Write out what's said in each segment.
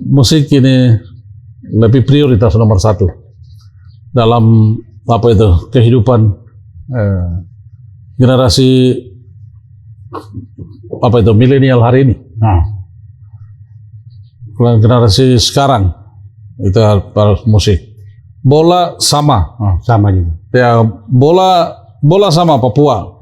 musik ini lebih prioritas nomor satu dalam kehidupan generasi milenial hari ini. Generasi sekarang itu harus musik. Bola sama, sama juga. Ya, bola sama Papua.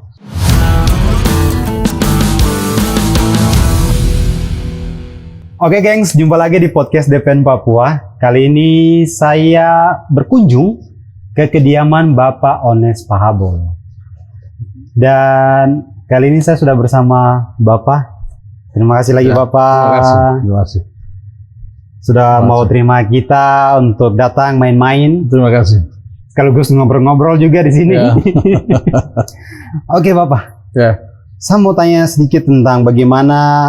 Oke gengs, jumpa lagi di podcast DPN Papua. Kali ini saya berkunjung ke kediaman Bapak Ones Pahabol. Dan kali ini saya sudah bersama Bapak. Terima kasih lagi Bapak. Terima kasih. Sudah mau terima kita untuk datang main-main. Terima kasih. Sekaligus ngobrol-ngobrol juga di sini. Ya. Oke Bapak. Ya. Saya mau tanya sedikit tentang bagaimana,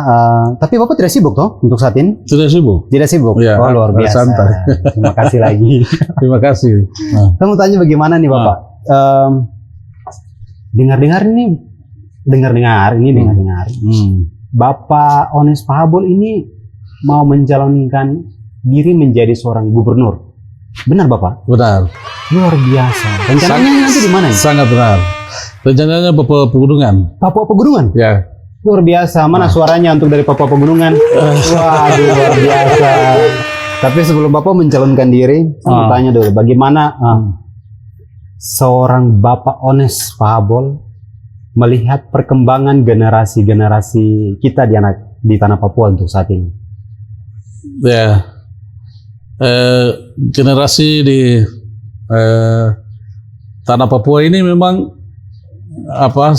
tapi Bapak tidak sibuk toh untuk saat ini? Tidak sibuk. Tidak sibuk? Ya, oh luar biasa. Santai. Terima kasih lagi. Terima kasih. Saya mau tanya bagaimana nih Bapak? Dengar-dengar. Bapak Ones Pahabol ini mau mencalonkan diri menjadi seorang gubernur. Benar Bapak? Benar. Luar biasa. Rencananya nanti di mana? Sangat benar. Rencananya Papua Pegunungan. Papua Pegunungan? Ya. Luar biasa. Mana suaranya untuk dari Papua Pegunungan? Waduh, luar biasa. Tapi sebelum Bapak mencalonkan diri, saya mau tanya dulu, bagaimana seorang Bapak Ones Pahabol melihat perkembangan generasi kita di tanah Papua untuk saat ini? Ya, generasi di tanah Papua ini memang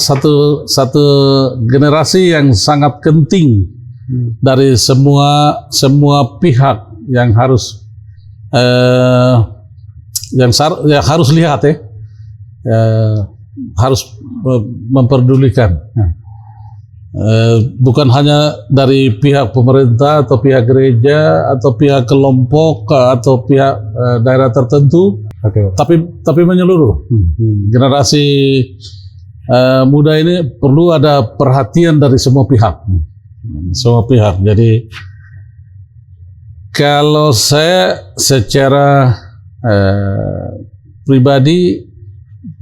satu generasi yang sangat penting dari semua pihak yang harus harus lihat harus memperdulikan. Bukan hanya dari pihak pemerintah atau pihak gereja atau pihak kelompok atau pihak daerah tertentu, tapi menyeluruh. Generasi muda ini perlu ada perhatian dari semua pihak. Jadi kalau saya secara pribadi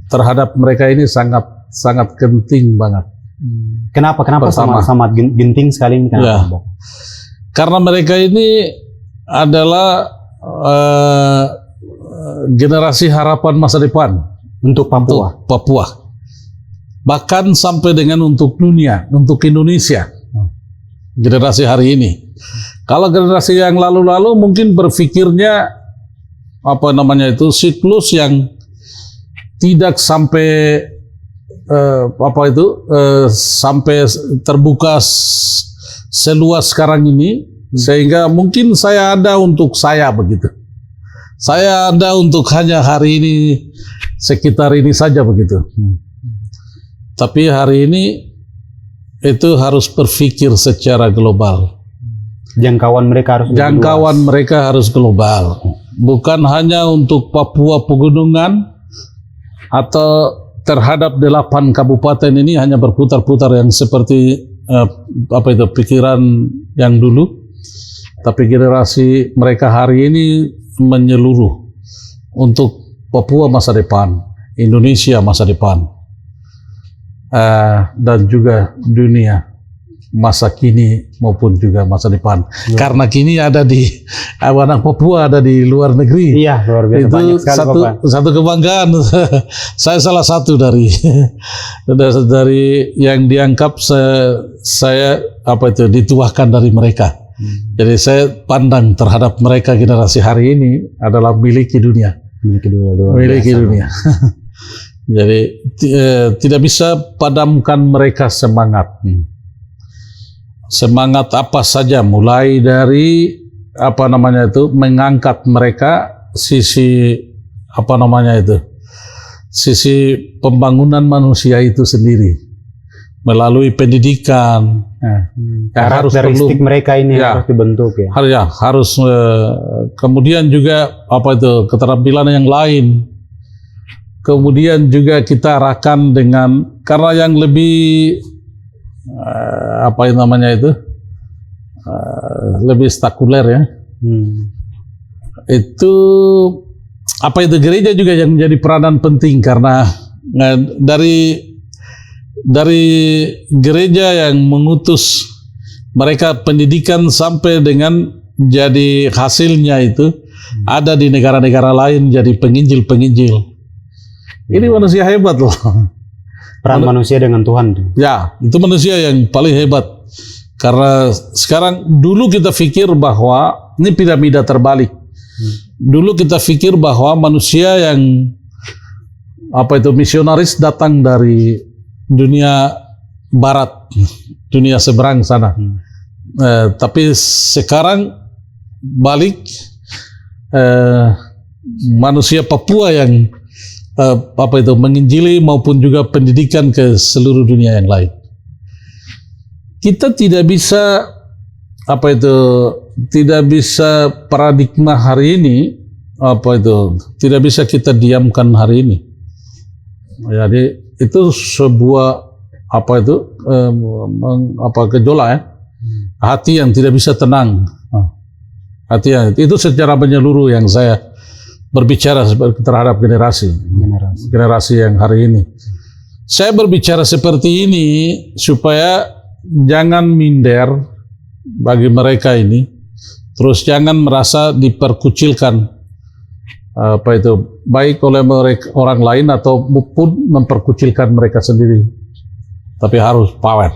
terhadap mereka ini sangat genting banget. Kenapa sangat genting sekali ini? Ya. Karena mereka ini adalah generasi harapan masa depan untuk Papua. Bahkan sampai dengan untuk dunia, untuk Indonesia. Generasi hari ini. Kalau generasi yang lalu-lalu mungkin berpikirnya siklus yang tidak sampai sampai terbuka seluas sekarang ini, sehingga mungkin saya ada untuk saya begitu. Saya ada untuk hanya hari ini, sekitar ini saja begitu. Tapi hari ini itu harus berpikir secara global. Jangkauan mereka harus global. Bukan hanya untuk Papua Pegunungan atau terhadap 8 kabupaten ini hanya berputar-putar yang seperti pikiran yang dulu. Tapi generasi mereka hari ini menyeluruh untuk Papua masa depan, Indonesia masa depan. Dan juga dunia masa kini maupun juga masa depan. Karena kini ada di anak Papua ada di luar negeri. Iya, luar biasa. Itu satu kebanggaan. Saya salah satu dari yang dianggap saya dituahkan dari mereka. Jadi saya pandang terhadap mereka generasi hari ini adalah miliki dunia. Miliki dunia. Jadi tidak bisa padamkan mereka semangat. Semangat apa saja, mulai dari mengangkat mereka sisi sisi pembangunan manusia itu sendiri melalui pendidikan. Karakteristik mereka ini harus dibentuk ya. Harus kemudian juga keterampilan yang lain. Kemudian juga kita arahkan dengan, karena yang lebih lebih spektakuler ya, Itu apa itu gereja juga yang menjadi peranan penting karena dari gereja yang mengutus mereka pendidikan sampai dengan jadi hasilnya itu ada di negara-negara lain jadi penginjil. Ini manusia hebat loh. Peran manusia dengan Tuhan. Ya, itu manusia yang paling hebat. Karena sekarang dulu kita pikir bahwa ini piramida terbalik. Dulu kita pikir bahwa manusia yang misionaris datang dari dunia barat, dunia seberang sana. Tapi sekarang balik, manusia Papua yang menginjili maupun juga pendidikan ke seluruh dunia yang lain. Kita tidak bisa paradigma hari ini tidak bisa kita diamkan hari ini. Jadi itu sebuah gejolak ya. Hati yang tidak bisa tenang. Hati yang itu secara menyeluruh yang saya berbicara terhadap generasi yang hari ini. Saya berbicara seperti ini supaya jangan minder bagi mereka ini, terus jangan merasa diperkucilkan baik oleh mereka, orang lain ataupun memperkucilkan mereka sendiri. Tapi harus power.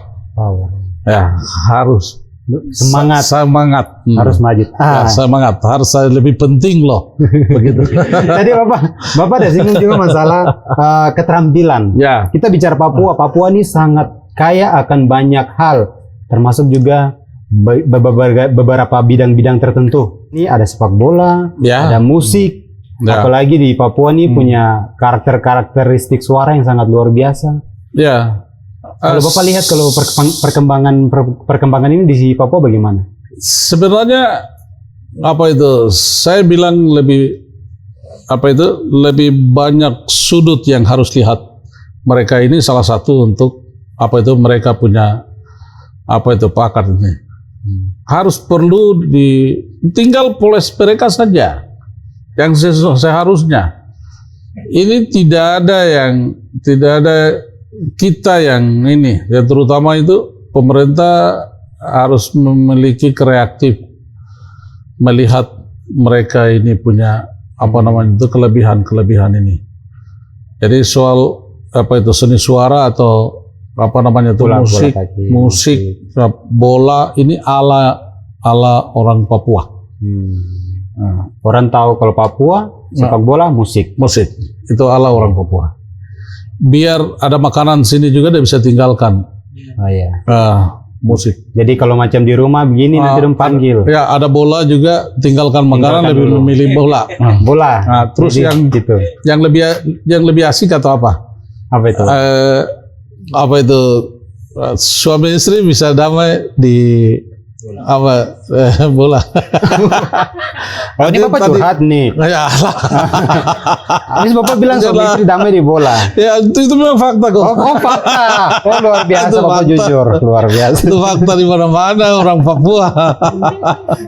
Ya, harus semangat. Harus maju. Semangat harus lebih penting loh. Begitu. Tadi Bapak ada singgung juga masalah keterampilan. Ya. Kita bicara Papua. Papua ini sangat kaya akan banyak hal, termasuk juga beberapa bidang-bidang tertentu. Ini ada sepak bola, ada musik. Apalagi di Papua ini punya karakteristik suara yang sangat luar biasa. Ya. Kalau Bapak lihat kalau perkembangan ini di Papua bagaimana? Sebenarnya saya bilang lebih banyak sudut yang harus lihat. Mereka ini salah satu untuk mereka punya pakar ini. Harus perlu tinggal poles mereka saja yang seharusnya. Ini tidak ada kita yang ini, ya terutama itu pemerintah harus memiliki kreatif melihat mereka ini punya kelebihan ini. Jadi soal seni suara atau musik bola ini ala orang Papua. Orang tahu kalau Papua sepak bola musik itu ala orang Papua. Biar ada makanan sini juga dia bisa tinggalkan. Musik. Jadi kalau macam di rumah begini nanti dong panggil. Ya, ada bola juga tinggalkan makanan lebih memilih bola. Bola. Terus jadi, yang lebih asik atau apa? Apa itu? Suami istri bisa damai di bola. Ini Bapak curhat nih. Ya Allah. Habis Bapak bilang suami istri damai di bola. Ya itu memang fakta kok. Fakta. Luar biasa Bapak jujur, luar biasa. Itu fakta di mana-mana orang Papua.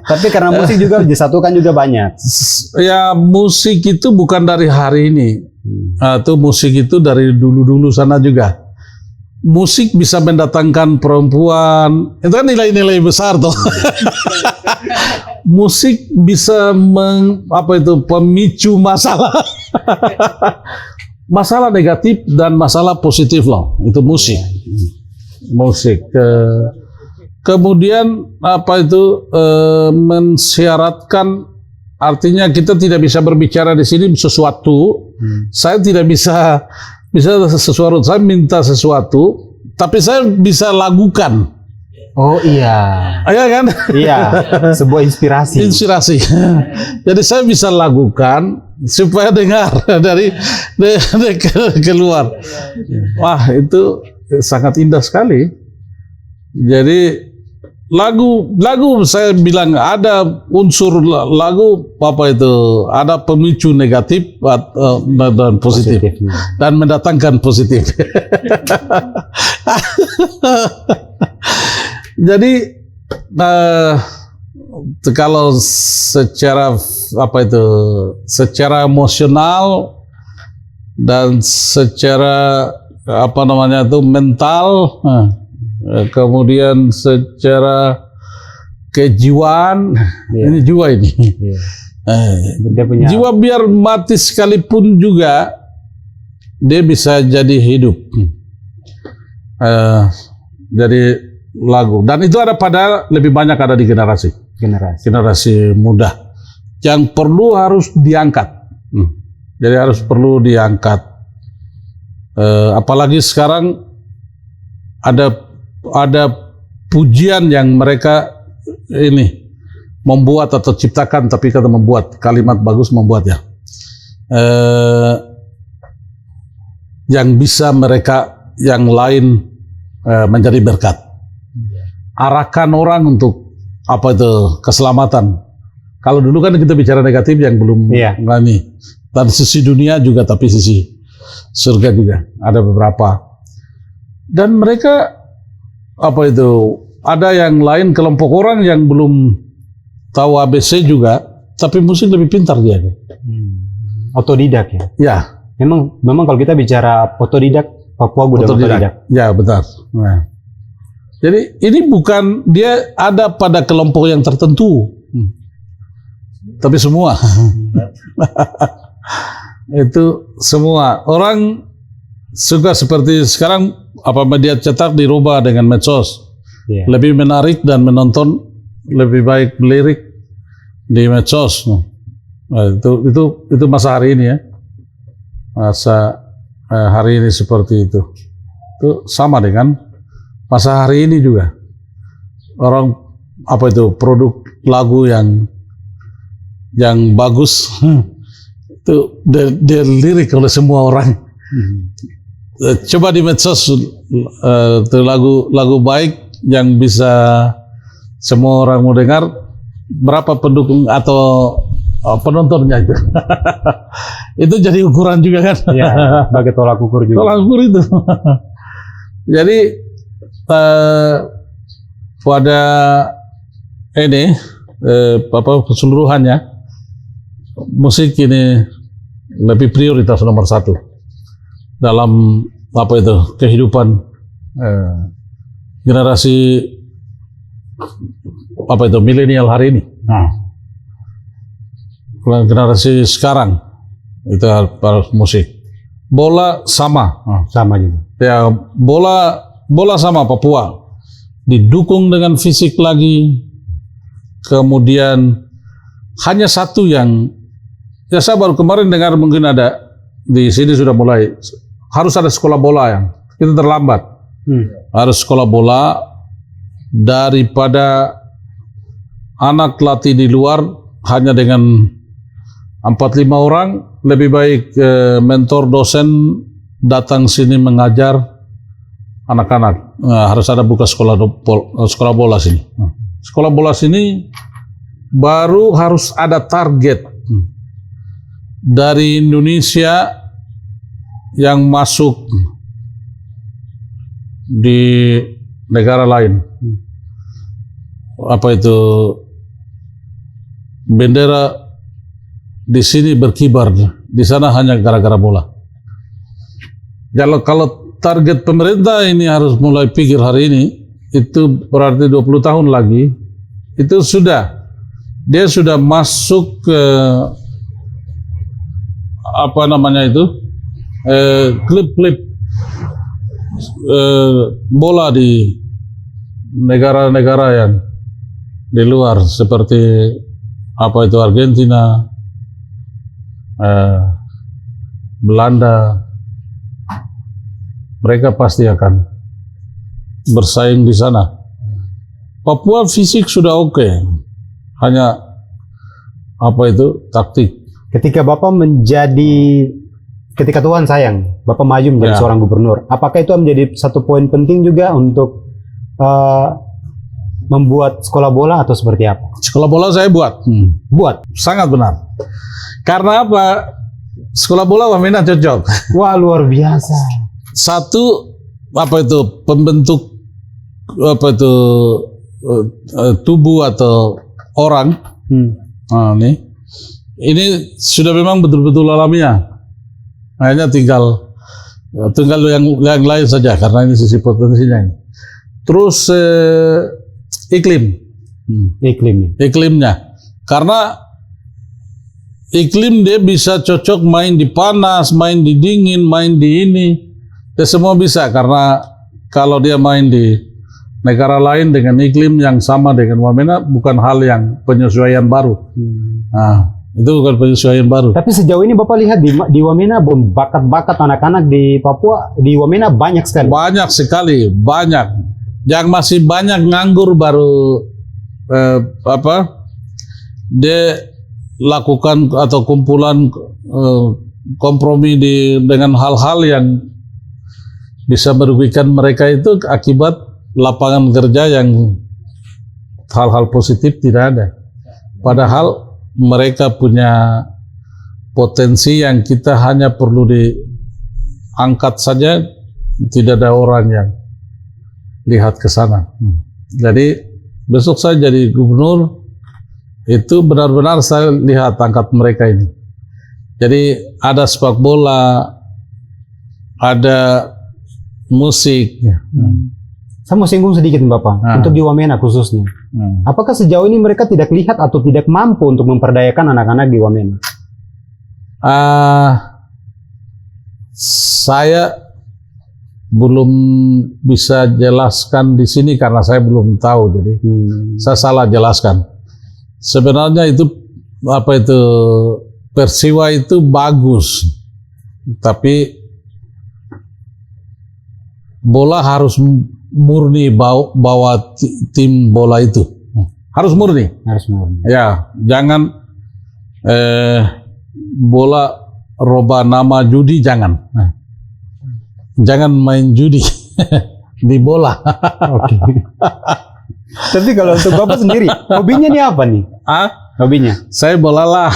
Tapi karena musik juga disatukan juga banyak. Ya musik itu bukan dari hari ini. Itu musik itu dari dulu-dulu sana juga. Musik bisa mendatangkan perempuan, itu kan nilai-nilai besar tuh. Musik bisa pemicu masalah, masalah negatif dan masalah positif loh. Itu musik. Kemudian mensyaratkan, artinya kita tidak bisa berbicara di sini sesuatu. Saya tidak bisa sesuatu, saya minta sesuatu, tapi saya bisa lakukan. Oh iya. Iya kan? Iya, sebuah inspirasi. Jadi saya bisa lakukan supaya dengar dari keluar. Wah, itu sangat indah sekali. Jadi lagu saya bilang ada unsur lagu ada pemicu negatif dan positif dan mendatangkan positif. Jadi kalau secara secara emosional dan secara mental, kemudian secara kejiwaan, ini jiwa ini. Dia punya jiwa, biar mati sekalipun juga dia bisa jadi hidup. Jadi lagu, dan itu lebih banyak ada di generasi muda yang harus diangkat. Jadi perlu diangkat. Apalagi sekarang ada pujian yang mereka ini membuat atau ciptakan, tapi kata membuat kalimat bagus, membuatnya yang bisa mereka yang lain menjadi berkat. Arahkan orang untuk keselamatan. Kalau dulu kan kita bicara negatif yang belum ini, dan sisi dunia juga, tapi sisi surga juga ada beberapa. Dan mereka ada yang lain, kelompok orang yang belum tahu ABC juga, tapi musik lebih pintar dia. Otodidak ya? Ya. Memang kalau kita bicara otodidak, Papua gudang otodidak. Ya, benar. Nah. Jadi ini bukan dia ada pada kelompok yang tertentu, tapi semua. Itu semua orang suka. Seperti sekarang media cetak dirubah dengan medsos, lebih menarik dan menonton lebih baik lirik di medsos. Nah, itu masa hari ini ya, masa hari ini seperti itu sama dengan masa hari ini juga. Orang produk lagu yang bagus itu dilirik oleh semua orang. Coba di medsos lagu baik yang bisa semua orang mau dengar, berapa pendukung atau penontonnya itu. Itu jadi ukuran juga kan. Iya, sebagai tolak ukur juga. Tolak ukur itu. Jadi pada ini keseluruhannya musik ini lebih prioritas nomor satu dalam kehidupan generasi milenial hari ini. Generasi sekarang itu harus musik. Bola sama juga. Ya, bola sama Papua. Didukung dengan fisik lagi. Kemudian hanya satu yang saya baru kemarin dengar, mungkin ada di sini sudah mulai, harus ada sekolah bola yang kita terlambat. Harus sekolah bola, daripada anak latih di luar hanya dengan 4-5 orang, lebih baik mentor dosen datang sini mengajar anak-anak. Harus ada buka sekolah bola sini. Sekolah bola sini baru harus ada target dari Indonesia yang masuk di negara lain. Bendera di sini berkibar, di sana hanya gara-gara bola. Kalau target pemerintah ini harus mulai pikir hari ini, itu berarti 20 tahun lagi, itu dia sudah masuk ke klip-klip bola di negara-negara yang di luar, seperti Argentina, Belanda. Mereka pasti akan bersaing di sana. Papua fisik sudah oke, hanya taktik. Ketika Tuhan sayang, Bapak maju menjadi seorang gubernur, apakah itu menjadi satu poin penting juga untuk membuat sekolah bola atau seperti apa? Sekolah bola saya buat. Sangat benar. Karena apa? Sekolah bola Wamena cocok. Wah, luar biasa. Satu, pembentuk tubuh atau orang. Nah, ini sudah memang betul-betul alamiah. Hanya tinggal yang lain saja karena ini sisi potensinya. Terus iklimnya, karena iklim dia bisa cocok main di panas, main di dingin, main di ini, dia semua bisa karena kalau dia main di negara lain dengan iklim yang sama dengan Wamena bukan hal yang penyesuaian baru. Nah, itu bukan penyesuaian baru. Tapi sejauh ini Bapak lihat di Wamena bakat-bakat anak-anak di Papua, di Wamena banyak sekali. Banyak sekali, banyak. Yang masih banyak nganggur baru dia lakukan atau kumpulan kompromi dengan hal-hal yang bisa merugikan mereka itu akibat lapangan kerja yang hal-hal positif tidak ada. Padahal mereka punya potensi yang kita hanya perlu diangkat saja, tidak ada orang yang lihat ke sana. Jadi besok saya jadi gubernur, itu benar-benar saya lihat angkat mereka ini. Jadi ada sepak bola, ada musik. Saya mau singgung sedikit Bapak, untuk di Wamena khususnya. Apakah sejauh ini mereka tidak lihat atau tidak mampu untuk memperdayakan anak-anak di Wamena? Saya belum bisa jelaskan di sini karena saya belum tahu, jadi saya salah jelaskan. Sebenarnya itu Persiwa itu bagus, tapi bola harus murni bawa tim bola itu, harus murni. Ya, jangan bola roba nama judi, jangan main judi di bola. Oke. Tapi kalau untuk Bapak sendiri, hobinya ini apa nih? Hobinya? Saya bola lah.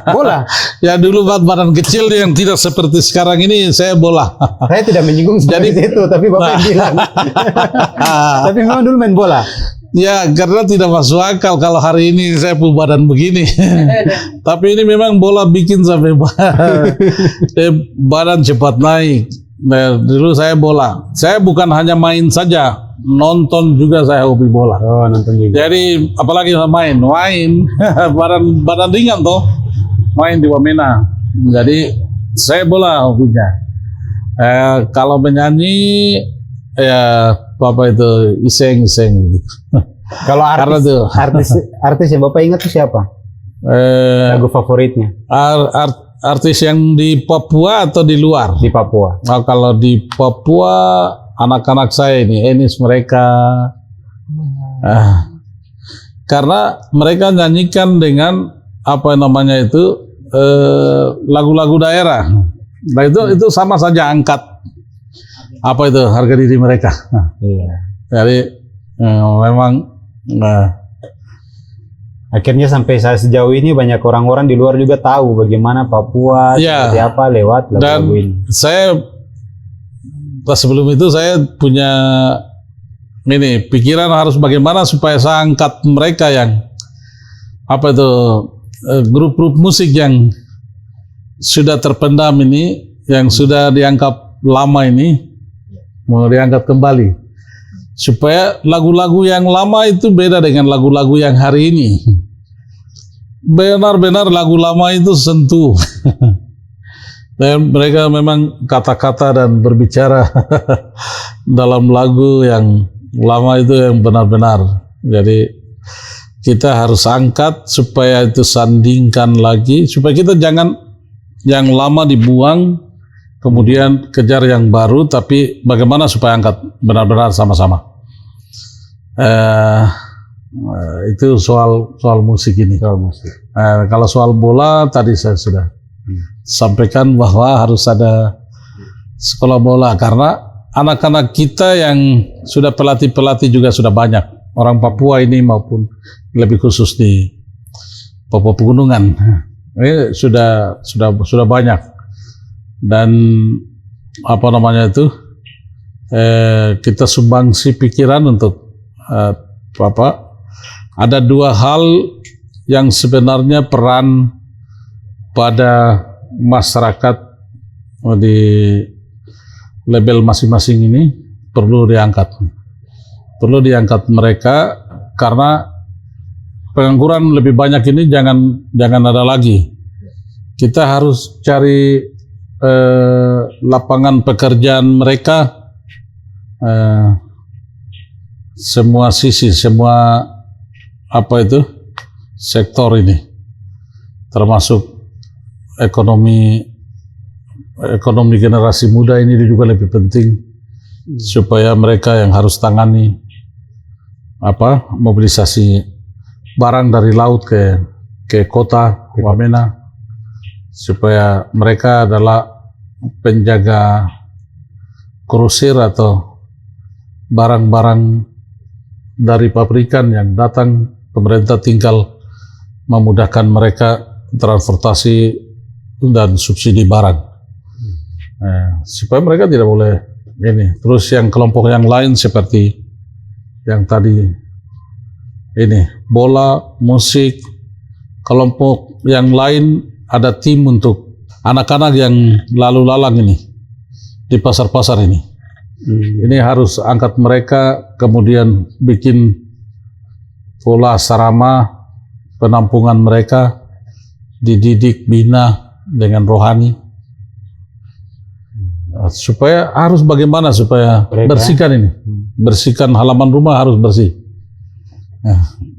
Bola? Ya dulu badan kecil yang tidak seperti sekarang ini, saya bola. Saya tidak menyinggung seperti itu, tapi Bapak yang bilang. Tapi memang dulu main bola? Ya, karena tidak masuk akal kalau hari ini saya punya badan begini. Tapi ini memang bola bikin sampai badan cepat naik. Nah, dulu saya bola. Saya bukan hanya main saja, nonton juga saya hobi bola. Oh, nonton juga. Jadi apalagi main badan ringan toh, main di Wamena. Jadi saya bola hobinya. Kalau menyanyi ya Bapak itu iseng-iseng gitu. Kalau artis yang Bapak ingat itu siapa? Lagu favoritnya? Artis yang di Papua atau di luar? Di Papua. Nah, kalau di Papua anak-anak saya ini Enis mereka, karena mereka nyanyikan dengan apa namanya itu lagu-lagu daerah. Nah itu sama saja angkat apa itu harga diri mereka. Jadi memang akhirnya sampai sejauh ini banyak orang-orang di luar juga tahu bagaimana Papua seperti apa lewat lagu-lagu ini. Saya sebelum itu saya punya pikiran harus bagaimana supaya saya angkat mereka yang apa itu grup-grup musik yang sudah terpendam ini, yang sudah dianggap lama ini mau diangkat kembali. Supaya lagu-lagu yang lama itu beda dengan lagu-lagu yang hari ini. Benar-benar lagu lama itu sentuh. Dan mereka memang kata-kata dan berbicara dalam lagu yang lama itu yang benar-benar. Jadi kita harus angkat supaya itu sandingkan lagi. Supaya kita jangan yang lama dibuang, kemudian kejar yang baru, tapi bagaimana supaya angkat benar-benar sama-sama. Itu soal musik ini. Kalau soal bola tadi saya sudah sampaikan bahwa harus ada sekolah bola karena anak-anak kita yang sudah pelatih juga sudah banyak, orang Papua ini maupun lebih khusus di Papua Pegunungan. Ini sudah banyak. Dan apa namanya itu kita sumbangsi pikiran untuk ada dua hal yang sebenarnya peran pada masyarakat di level masing-masing ini perlu diangkat. Perlu diangkat mereka karena pengangguran lebih banyak ini jangan ada lagi. Kita harus cari lapangan pekerjaan mereka semua sisi, semua sektor ini, termasuk ekonomi generasi muda ini juga lebih penting supaya mereka yang harus tangani mobilisasi barang dari laut ke kota Wamena, supaya mereka adalah penjaga krusir atau barang-barang dari pabrikan yang datang. Pemerintah tinggal memudahkan mereka transportasi dan subsidi barang, supaya mereka tidak boleh ini. Terus yang kelompok yang lain seperti yang tadi ini, bola, musik, kelompok yang lain ada tim untuk anak-anak yang lalu lalang ini di pasar-pasar ini. Ini harus angkat mereka, kemudian bikin pola asrama penampungan mereka, dididik, bina dengan rohani, supaya harus bagaimana supaya mereka bersihkan ini, bersihkan halaman rumah harus bersih,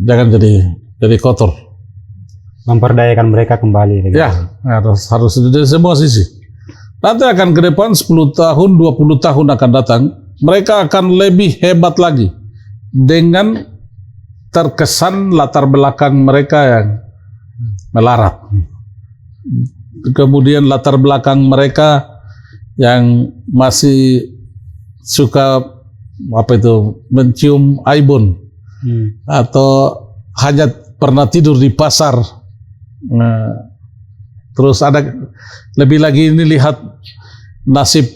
jangan jadi kotor. Memperdayakan mereka kembali. Ya, harus dari semua sisi. Nanti akan ke depan 10 tahun, 20 tahun akan datang, mereka akan lebih hebat lagi dengan terkesan latar belakang mereka yang melarat. Kemudian latar belakang mereka yang masih suka mencium aibon, atau hanya pernah tidur di pasar. Terus ada lebih lagi ini, lihat nasib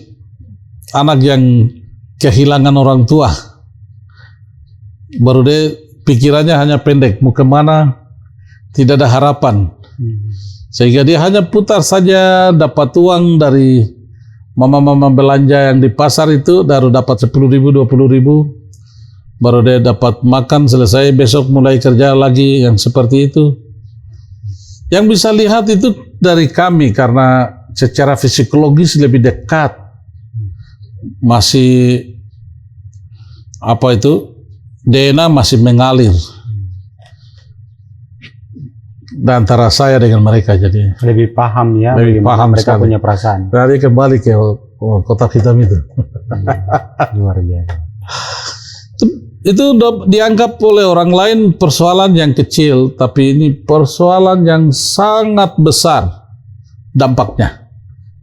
anak yang kehilangan orang tua, baru dia pikirannya hanya pendek, mau kemana, tidak ada harapan, sehingga dia hanya putar saja, dapat uang dari mama-mama belanja yang di pasar itu, baru dapat 10.000, 20.000, baru dia dapat makan, selesai, besok mulai kerja lagi, yang seperti itu. Yang bisa lihat itu dari kami, karena secara psikologis lebih dekat, masih DNA masih mengalir antara saya dengan mereka, jadi lebih paham ya, lebih paham mereka sekali. Punya perasaan. Berarti kembali ke kotak hitam itu. Luar biasa. Itu dianggap oleh orang lain persoalan yang kecil, tapi ini persoalan yang sangat besar dampaknya,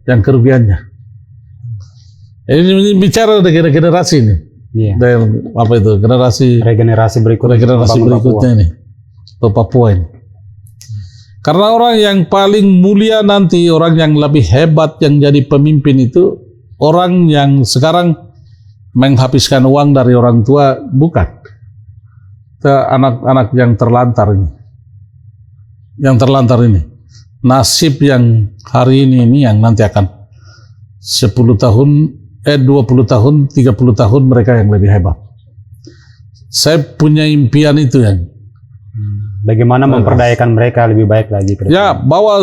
yang kerugiannya. Ini bicara dengan generasi ini. Iya. Dan regenerasi berikutnya ini, Papua ini. Karena orang yang paling mulia nanti, orang yang lebih hebat yang jadi pemimpin itu orang yang sekarang menghabiskan uang dari orang tua, bukan anak-anak yang terlantar ini. Yang terlantar ini, nasib yang hari ini yang nanti akan 10 tahun, 20 tahun, 30 tahun mereka yang lebih hebat. Saya punya impian itu yang bagaimana memperdayakan mereka lebih baik lagi. Ya, bawa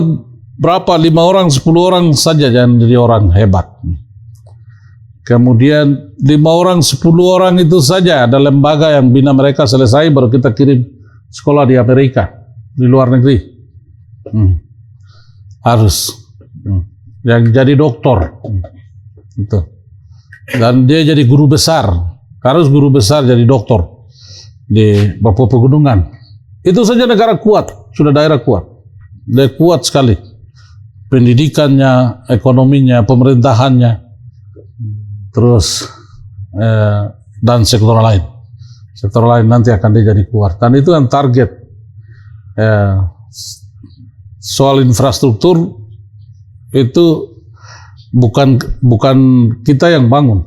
berapa, 5 orang, 10 orang saja, jangan jadi orang hebat. Kemudian 5 orang, 10 orang itu saja ada lembaga yang bina mereka, selesai baru kita kirim sekolah di Amerika, di luar negeri. Harus yang jadi doktor itu. Dan dia jadi guru besar, harus guru besar jadi doktor di Papua Pegunungan. Itu saja negara kuat, sudah daerah kuat. Dia kuat sekali. Pendidikannya, ekonominya, pemerintahannya, terus dan sektor lain. Sektor lain nanti akan dia jadi kuat. Dan itu yang target. Soal infrastruktur itu bukan kita yang bangun.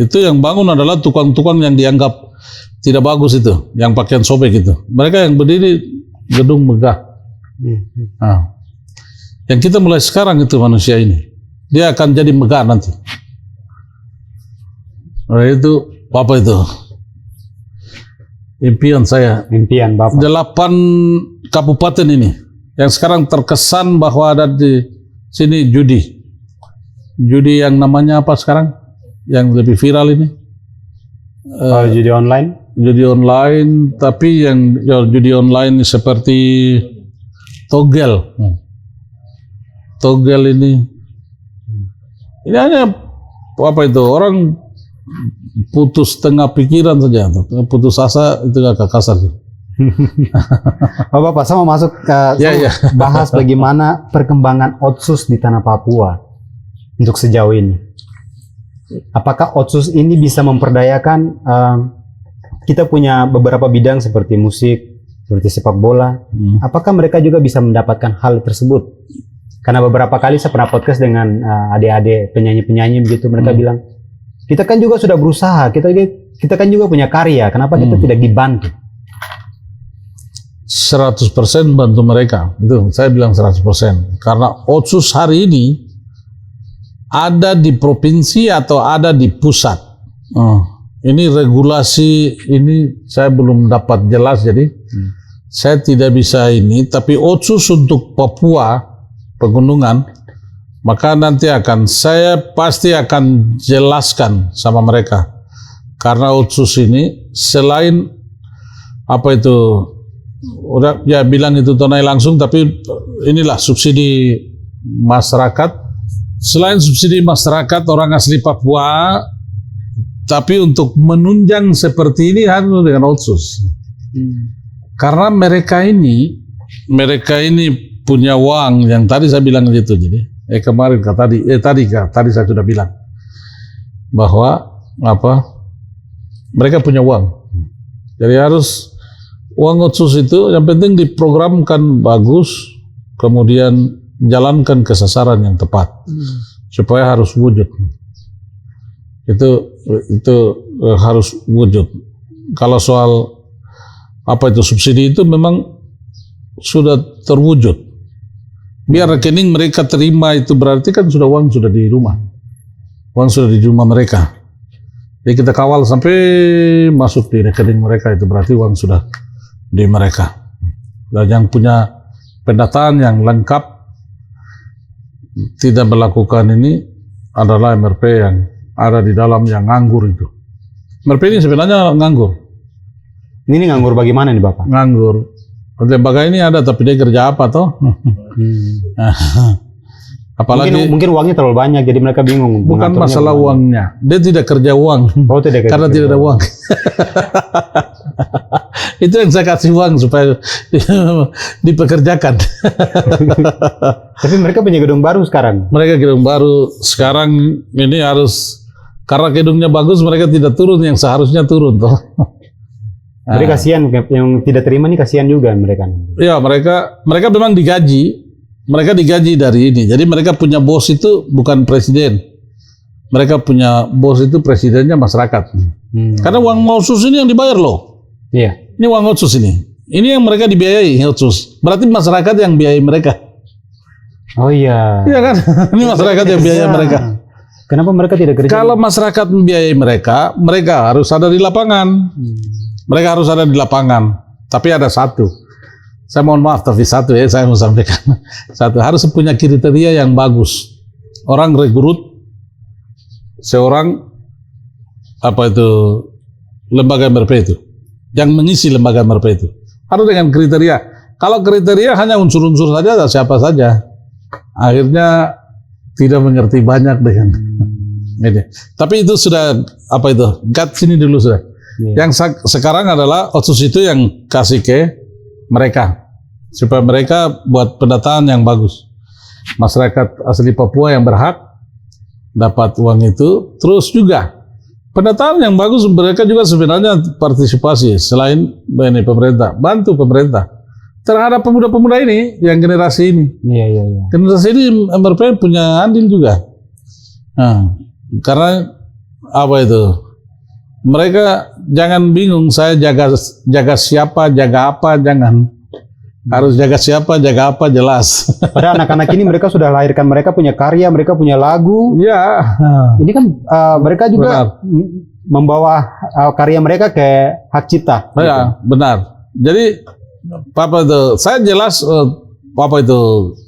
Itu yang bangun adalah tukang-tukang yang dianggap tidak bagus itu, yang pakaian sobek itu. Mereka yang berdiri gedung megah. Nah, yang kita mulai sekarang itu manusia ini, dia akan jadi megah nanti. Nah, itu apa itu? Impian saya. Impian Bapak. 8 kabupaten ini yang sekarang terkesan bahwa ada di sini judi. Judi yang namanya apa sekarang? Yang lebih viral ini? Judi online? Judi online, tapi yang judi online seperti togel. Togel ini hanya apa itu, orang putus tengah pikiran saja, putus asa, itu agak kasar sih. Oh Bapak, saya mau masuk bahas bagaimana perkembangan Otsus di tanah Papua untuk sejauh ini. Apakah Otsus ini bisa memperdayakan, kita punya beberapa bidang seperti musik, seperti sepak bola, apakah mereka juga bisa mendapatkan hal tersebut? Karena beberapa kali saya pernah podcast dengan adik-adik penyanyi-penyanyi begitu, mereka bilang, kita kan juga sudah berusaha, kita kan juga punya karya, kenapa kita tidak dibantu? 100% bantu mereka, itu saya bilang 100%. Karena Otsus hari ini ada di provinsi atau ada di pusat. Ini regulasi ini saya belum dapat jelas, jadi saya tidak bisa ini. Tapi Otsus untuk Papua pegunungan, maka nanti saya pasti akan jelaskan sama mereka. Karena Otsus ini selain apa itu, udah ya bilang itu tunai langsung, tapi inilah subsidi masyarakat. Selain subsidi masyarakat orang asli Papua, tapi untuk menunjang seperti ini harus dengan Otsus. Karena mereka ini punya uang yang tadi saya bilang gitu. Jadi tadi saya sudah bilang bahwa mereka punya uang. Jadi harus uang Otsus itu yang penting diprogramkan bagus, kemudian jalankan ke sasaran yang tepat supaya harus wujud. Itu harus wujud. Kalau soal subsidi itu memang sudah terwujud. Biar rekening mereka terima itu berarti kan uang sudah di rumah. Uang sudah di rumah mereka. Jadi kita kawal sampai masuk di rekening mereka, itu berarti uang sudah di mereka. Dan yang punya pendataan yang lengkap tidak melakukan ini adalah MRP yang ada di dalam yang nganggur itu. MRP ini sebenarnya nganggur. Ini nganggur bagaimana nih Bapak? Nganggur. Lembaga ini ada tapi dia kerja apa toh? Apalagi mungkin uangnya terlalu banyak jadi mereka bingung. Bukan masalah uangnya, dia tidak kerja uang. Oh, tidak karena tidak ada uang. Itu yang saya kasih uang supaya dipekerjakan. Tapi mereka punya gedung baru sekarang. Mereka gedung baru sekarang ini harus, karena gedungnya bagus mereka tidak turun yang seharusnya turun toh. Jadi kasihan yang tidak terima nih, kasihan juga mereka. Ya, mereka memang digaji. Mereka digaji dari ini. Jadi mereka punya bos itu bukan presiden. Mereka punya bos itu presidennya masyarakat. Karena uang Otsus ini yang dibayar loh. Iya. Ini uang Otsus ini. Ini yang mereka dibiayai Otsus. Berarti masyarakat yang biayai mereka. Oh iya. Iya kan? Ini masyarakat yang biayai mereka. Kenapa mereka tidak kerja? Kalau masyarakat membiayai mereka, mereka harus ada di lapangan. Mereka harus ada di lapangan. Tapi ada satu. Saya mohon maaf, tapi satu saya mau sampaikan. Satu, harus punya kriteria yang bagus. Orang rekrut seorang lembaga MRP itu. Yang mengisi lembaga MRP itu. Harus dengan kriteria. Kalau kriteria hanya unsur-unsur saja, siapa saja. Akhirnya tidak mengerti banyak dengan ini. Tapi itu sudah gat sini dulu sudah. Yang sekarang adalah Otsus itu yang kasih ke mereka supaya mereka buat pendataan yang bagus. Masyarakat asli Papua yang berhak dapat uang itu. Terus juga pendataan yang bagus, mereka juga sebenarnya partisipasi selain ini pemerintah, bantu pemerintah terhadap pemuda-pemuda ini yang generasi ini. Iya. Generasi ini MRP punya andil juga. Nah, karena mereka jangan bingung saya jaga siapa, jaga apa, jangan. Harus jaga siapa, jaga apa, jelas. Padahal anak-anak ini mereka sudah lahirkan, mereka punya karya, mereka punya lagu. Ya. Ini kan mereka juga membawa karya mereka ke hak cipta. Ya, gitu. benar. Jadi Papa itu, saya jelas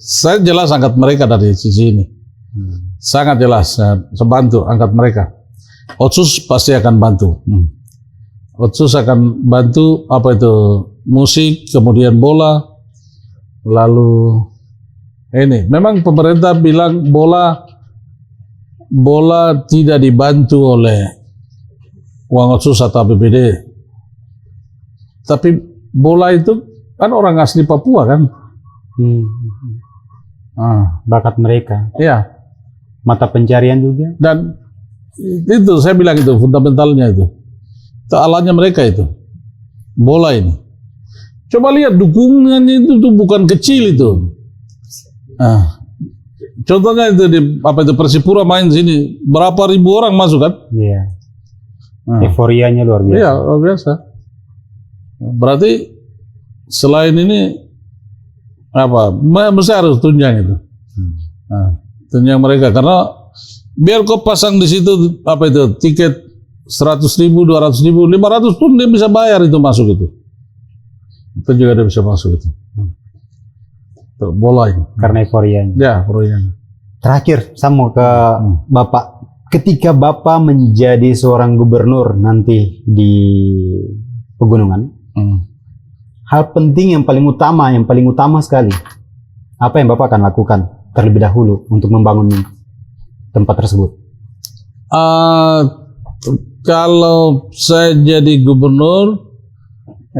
saya jelas angkat mereka dari sisi ini. Sangat jelas, saya bantu angkat mereka. Otsus pasti akan bantu. Otsus akan bantu musik, kemudian bola, lalu ini. Memang pemerintah bilang bola tidak dibantu oleh uang Otsus atau APBD. Tapi bola itu kan orang asli Papua kan. Bakat mereka. Iya. Mata pencarian juga. Dan itu saya bilang itu fundamentalnya itu. Alatnya mereka itu. Bola ini. Coba lihat dukungannya itu tuh bukan kecil itu. Contohnya itu di Persipura main sini, berapa ribu orang masuk kan? Iya. Euforianya luar biasa. Iya, luar biasa. Berarti selain ini mesti harus tunjang itu. Tunjang mereka, karena biar kau pasang di situ tiket 100.000, 200.000, 500 pun dia bisa bayar itu masuk itu. Itu juga dia bisa masuk itu. Bola ini. Karena euforianya. Ya, euforianya. Terakhir, saya mau ke Bapak. Ketika Bapak menjadi seorang gubernur nanti di Pegunungan, hal penting yang paling utama sekali, apa yang Bapak akan lakukan terlebih dahulu untuk membangun tempat tersebut? Kalau saya jadi gubernur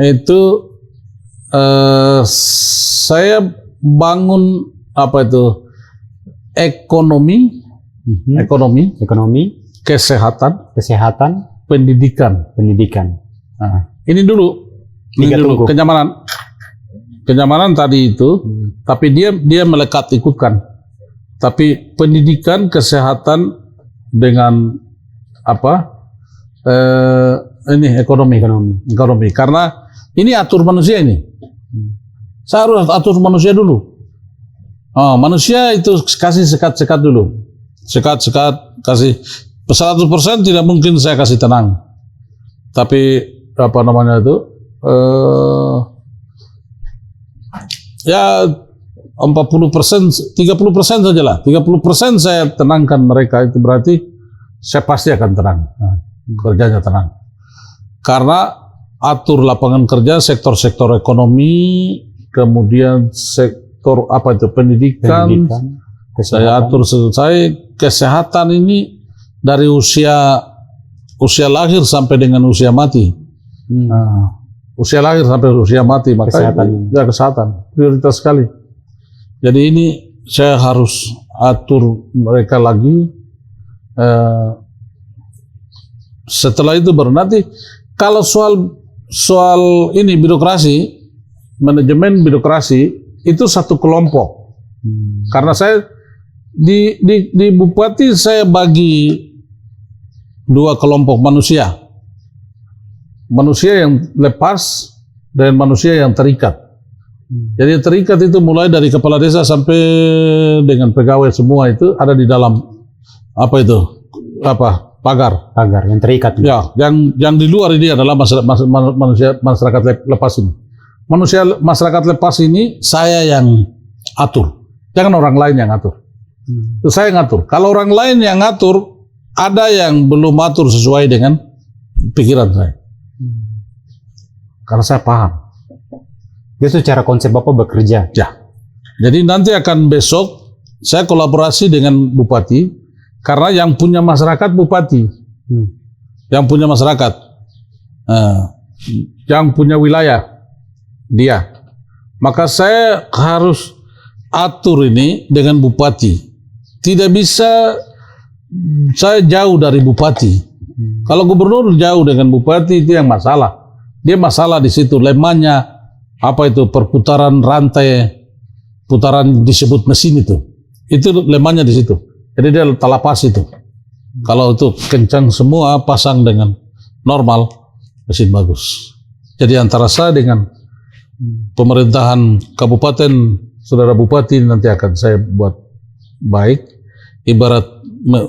itu saya bangun ekonomi, kesehatan, pendidikan. Ini dulu kenyamanan tadi itu, tapi dia melekat ikutkan. Tapi pendidikan, kesehatan dengan ekonomi. Karena ini atur manusia ini. Saya harus atur manusia dulu. Manusia itu kasih sekat dulu. Sekat kasih 100% tidak mungkin saya kasih tenang. Tapi 40%, 30% saja lah. 30% saya tenangkan mereka, itu berarti saya pasti akan tenang. Kerjanya tenang. Karena atur lapangan kerja, sektor-sektor ekonomi, kemudian sektor pendidikan. Saya atur selesai. Kesehatan ini dari usia lahir sampai dengan usia mati. Usia lahir sampai usia mati, maka kesehatan prioritas sekali. Jadi ini saya harus atur mereka lagi. Setelah itu baru nanti kalau soal ini birokrasi, manajemen birokrasi itu satu kelompok. Karena saya di Bupati saya bagi dua kelompok manusia. Manusia yang lepas dan manusia yang terikat. Jadi terikat itu mulai dari kepala desa sampai dengan pegawai semua itu ada di dalam pagar yang terikat. Ya, yang di luar ini adalah masyarakat lepas ini. Masyarakat lepas ini saya yang atur. Jangan orang lain yang atur. Itu saya ngatur. Kalau orang lain yang ngatur, ada yang belum atur sesuai dengan pikiran saya. Karena saya paham. Itu cara konsep Bapak bekerja. Ya. Jadi nanti akan besok saya kolaborasi dengan Bupati, karena yang punya masyarakat Bupati, yang punya masyarakat, yang punya wilayah dia. Maka saya harus atur ini dengan Bupati. Tidak bisa saya jauh dari Bupati. Kalau gubernur jauh dengan Bupati itu yang masalah. Dia masalah di situ lemahnya. Perputaran rantai, putaran disebut mesin itu lemahnya di situ. Jadi dia talapas itu. Kalau itu kencang semua pasang dengan normal, mesin bagus. Jadi antara saya dengan pemerintahan kabupaten, saudara bupati nanti akan saya buat baik. Ibarat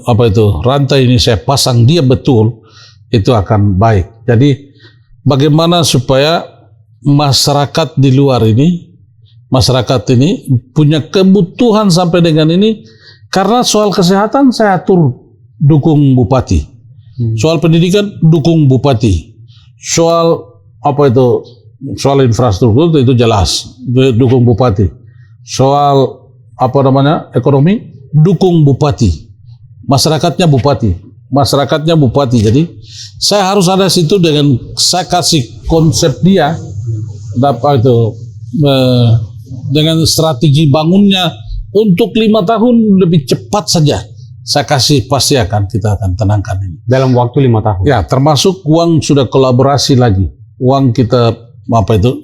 apa itu, rantai ini saya pasang dia betul, itu akan baik. Jadi bagaimana supaya masyarakat di luar ini, masyarakat ini punya kebutuhan sampai dengan ini, karena soal kesehatan saya atur dukung bupati, soal pendidikan dukung bupati, soal apa itu, soal infrastruktur itu jelas dukung bupati, soal apa namanya ekonomi dukung bupati, masyarakatnya bupati. Jadi saya harus ada situ dengan saya kasih konsep dia, dapat itu dengan strategi bangunnya untuk 5 tahun lebih cepat saja. Saya kasih pasti kita akan tenangkan ini. Dalam waktu 5 tahun. Ya, termasuk uang sudah kolaborasi lagi. Uang kita apa itu?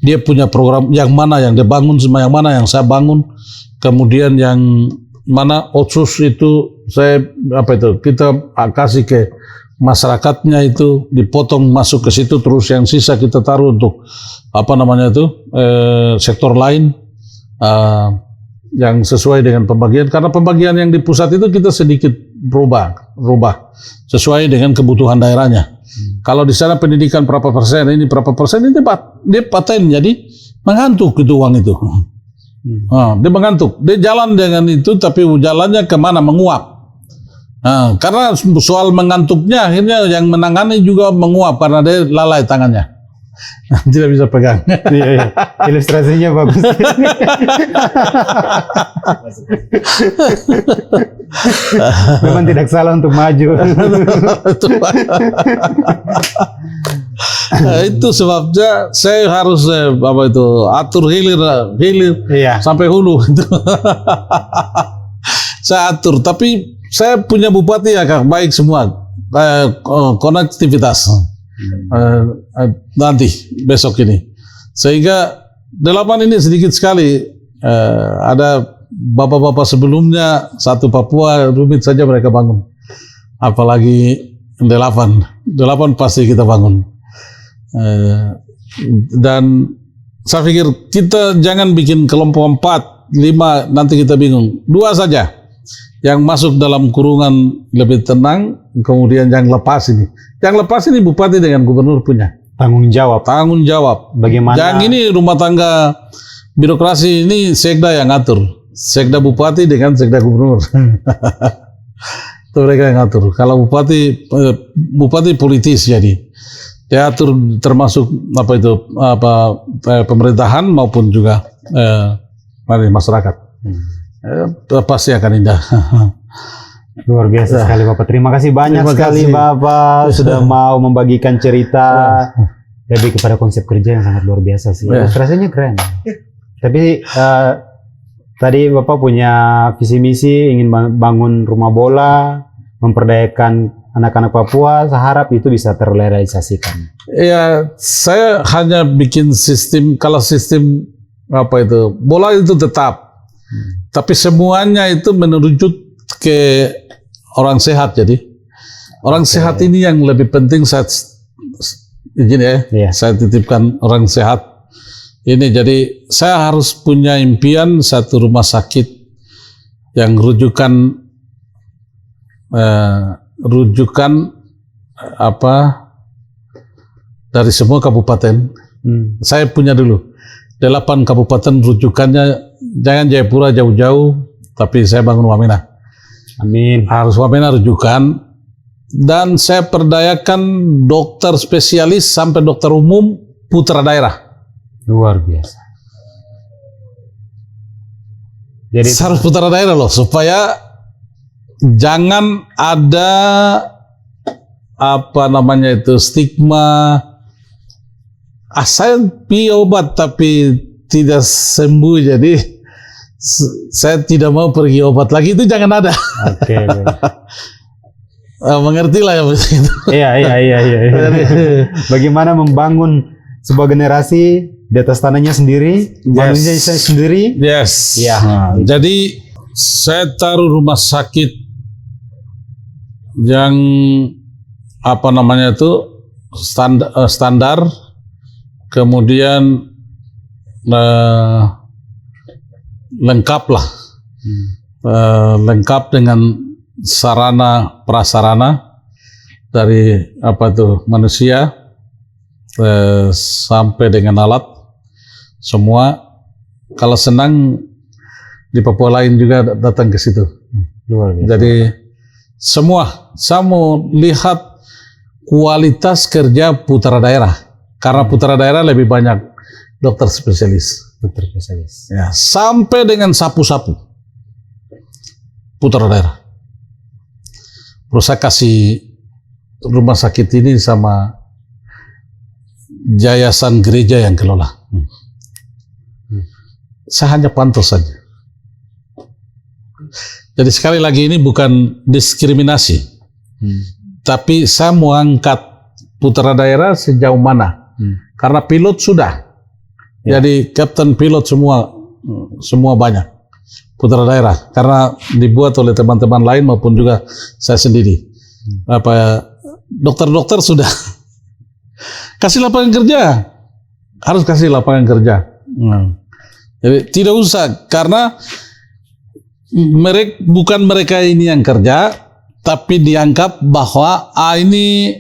Dia punya program yang mana yang dia bangun, sama yang mana yang saya bangun. Kemudian yang mana otsus itu saya apa itu? Kita kasih ke masyarakatnya itu dipotong masuk ke situ, terus yang sisa kita taruh untuk apa namanya itu sektor lain. Yang sesuai dengan pembagian, karena pembagian yang di pusat itu kita sedikit rubah sesuai dengan kebutuhan daerahnya. Kalau di sana pendidikan berapa persen, ini berapa persen, ini dia paten, jadi mengantuk itu uang itu. Dia mengantuk, dia jalan dengan itu, tapi jalannya kemana, menguap. Karena soal mengantuknya akhirnya yang menangani juga menguap karena dia lalai tangannya. Tidak bisa pegang. Iya. Ilustrasinya bagus. Memang tidak salah untuk maju. Itu sebabnya saya harus apa itu atur hilir iya, sampai hulu. Saya atur, tapi saya punya bupati ya Kak, baik semua, konektivitas. Nanti besok ini, sehingga 8 ini sedikit sekali. Ada bapak-bapak sebelumnya 1 Papua rumit saja mereka bangun, apalagi 8 pasti kita bangun. Dan saya pikir kita jangan bikin kelompok 4, 5, nanti kita bingung. 2 saja yang masuk dalam kurungan lebih tenang, kemudian yang lepas ini. Yang lepas ini bupati dengan gubernur punya tanggung jawab. Bagaimana? Yang ini rumah tangga birokrasi ini sekda yang ngatur. Sekda bupati dengan sekda gubernur. Itu mereka yang ngatur. Kalau bupati politis, jadi dia atur termasuk pemerintahan maupun juga masyarakat. Pasti akan indah. Luar biasa sekali Bapak. Terima kasih banyak sekali Bapak sudah mau membagikan cerita lebih kepada konsep kerja yang sangat luar biasa sih. Ilustrasinya keren. Tapi tadi Bapak punya visi misi ingin bangun rumah bola, memperdayakan anak-anak Papua. Saya harap itu bisa terrealisasikan. Ya, saya hanya bikin sistem. Kalau sistem bola itu tetap, tapi semuanya itu menuju ke orang sehat. Jadi orang sehat ini yang lebih penting. Saya izin saya titipkan orang sehat ini. Jadi saya harus punya impian 1 rumah sakit yang rujukan dari semua kabupaten. Saya punya dulu 8 kabupaten rujukannya, jangan Jayapura jauh-jauh, tapi saya bangun Wamena. Amin. Harus Wamena rujukan, dan saya perdayakan dokter spesialis sampai dokter umum putra daerah. Luar biasa. Jadi harus putra daerah loh, supaya jangan ada stigma. Saya pi obat tapi tidak sembuh, jadi saya tidak mau pergi obat lagi, itu jangan ada. Oke. Mengerti lah ya begitu. Iya. Bagaimana membangun sebuah generasi di atas tanahnya sendiri, manusia sendiri. Yes. Ya. Jadi saya taruh rumah sakit yang standar. kemudian lengkap lah, lengkap dengan sarana prasarana dari manusia sampai dengan alat semua. Kalau senang di Papua lain juga datang ke situ. Jadi semua saya mau lihat kualitas kerja putra daerah, karena putra daerah lebih banyak dokter spesialis. Ya, sampai dengan sapu-sapu putra daerah. Terus saya kasih rumah sakit ini sama yayasan gereja yang kelola. Saya hanya pantau saja. Jadi sekali lagi ini bukan diskriminasi, tapi saya mau angkat putra daerah sejauh mana. Karena pilot sudah, jadi kapten pilot semua banyak putra daerah, karena dibuat oleh teman-teman lain maupun juga saya sendiri. Dokter-dokter sudah kasih lapangan kerja, harus kasih lapangan kerja. Jadi tidak usah, karena bukan mereka ini yang kerja, tapi dianggap bahwa ini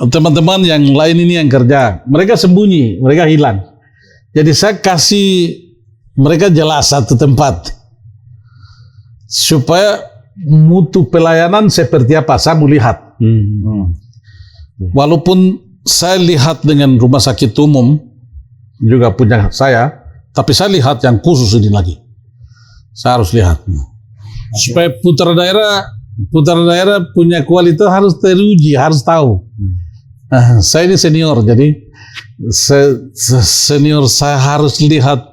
teman-teman yang lain ini yang kerja. Mereka sembunyi, mereka hilang. Jadi saya kasih mereka jelas satu tempat, supaya mutu pelayanan seperti apa saya mau lihat. Walaupun saya lihat dengan rumah sakit umum juga punya saya, tapi saya lihat yang khusus ini lagi. Saya harus lihat supaya putra daerah punya kualitas harus teruji, harus tahu. Saya ini senior, jadi senior saya harus lihat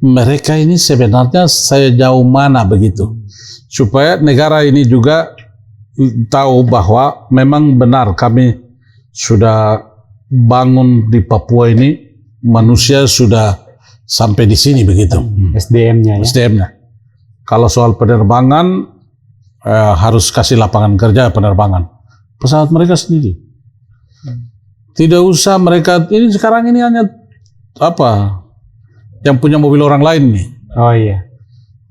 mereka ini sebenarnya saya jauh mana begitu, supaya negara ini juga tahu bahwa memang benar kami sudah bangun di Papua ini, manusia sudah sampai di sini begitu. SDM-nya ya. SDM-nya. Kalau soal penerbangan harus kasih lapangan kerja penerbangan. Pesawat mereka sendiri. Tidak usah mereka ini sekarang ini hanya yang punya mobil orang lain nih. Oh iya.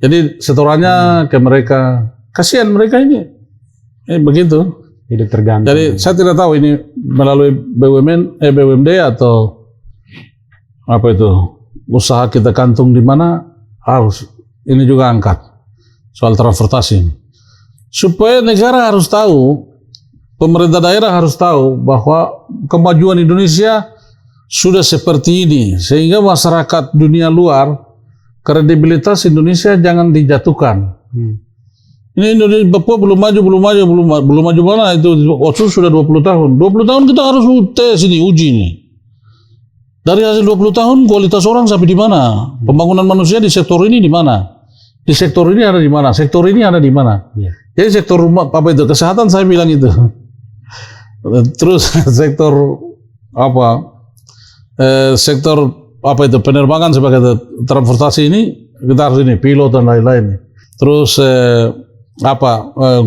Jadi setorannya ke mereka. Kasihan mereka ini. Begitu. Hidup tergantung. Jadi saya tidak tahu ini melalui BUMD atau usaha kita kantung di mana, harus ini juga angkat soal transportasi, supaya negara harus tahu, pemerintah daerah harus tahu bahwa kemajuan Indonesia sudah seperti ini, sehingga masyarakat dunia luar kredibilitas Indonesia jangan dijatuhkan. Ini Indonesia, Papua belum maju mana itu. Otsus sudah 20 tahun. 20 tahun kita harus tes ini, uji ini. Dari hasil 20 tahun kualitas orang sampai di mana? Pembangunan manusia di sektor ini di mana? Di sektor ini ada di mana? Sektor ini ada di mana? Ya. Jadi sektor kesehatan saya bilang itu. Terus sektor penerbangan sebagai transportasi ini kita harus ini pilot dan lain-lain. Terus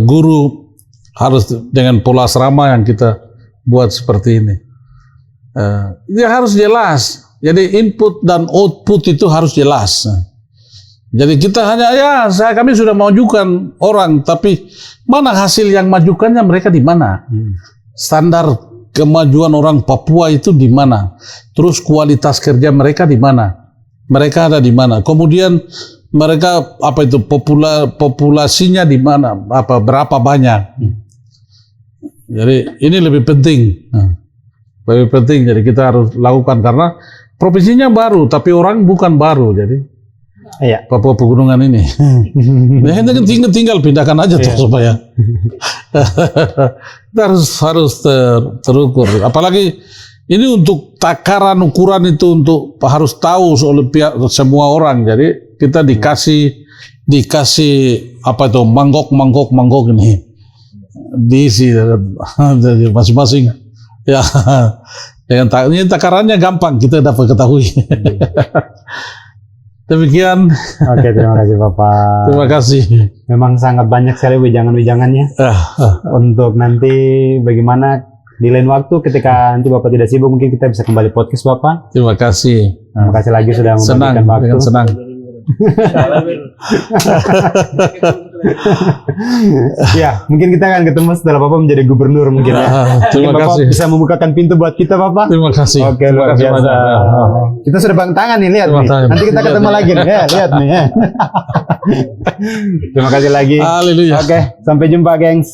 guru harus dengan pola asrama yang kita buat seperti ini. Dia harus jelas. Jadi input dan output itu harus jelas. Jadi kita hanya kami sudah majukan orang, tapi mana hasil yang majukannya mereka di mana? Standar kemajuan orang Papua itu di mana? Terus kualitas kerja mereka di mana? Mereka ada di mana? Kemudian mereka populasinya di mana? Berapa banyak? Jadi ini lebih penting. Lebih penting, jadi kita harus lakukan karena provinsinya baru, tapi orang bukan baru, jadi Papua Pegunungan ini. tinggal pindahkan aja supaya kita harus terukur. Apalagi ini untuk takaran ukuran itu untuk harus tahu oleh pihak semua orang. Jadi kita dikasih mangkok ini diisi dari masing-masing. Ya, ini takarannya gampang kita dapat ketahui. Demikian. Oke, terima kasih Bapak. Terima kasih. Memang sangat banyak sekali wejangan-wejangannya. Untuk nanti bagaimana Di lain waktu ketika nanti Bapak tidak sibuk mungkin kita bisa kembali podcast Bapak. Terima kasih. Terima kasih lagi sudah memberikan waktu. Dengan senang. Ya, mungkin kita akan ketemu setelah Bapak menjadi gubernur mungkin ya. Terima Bapak kasih. bisa membukakan pintu buat kita Bapak. Terima kasih. Oke, luar Terima kasih biasa. banyak. Kita sudah pegang tangan nih, lihat Terima nih. kasih. Nanti kita ketemu lagi nih, ya, lihat nih ya. Terima kasih lagi. Haleluya. Oke, sampai jumpa, gengs.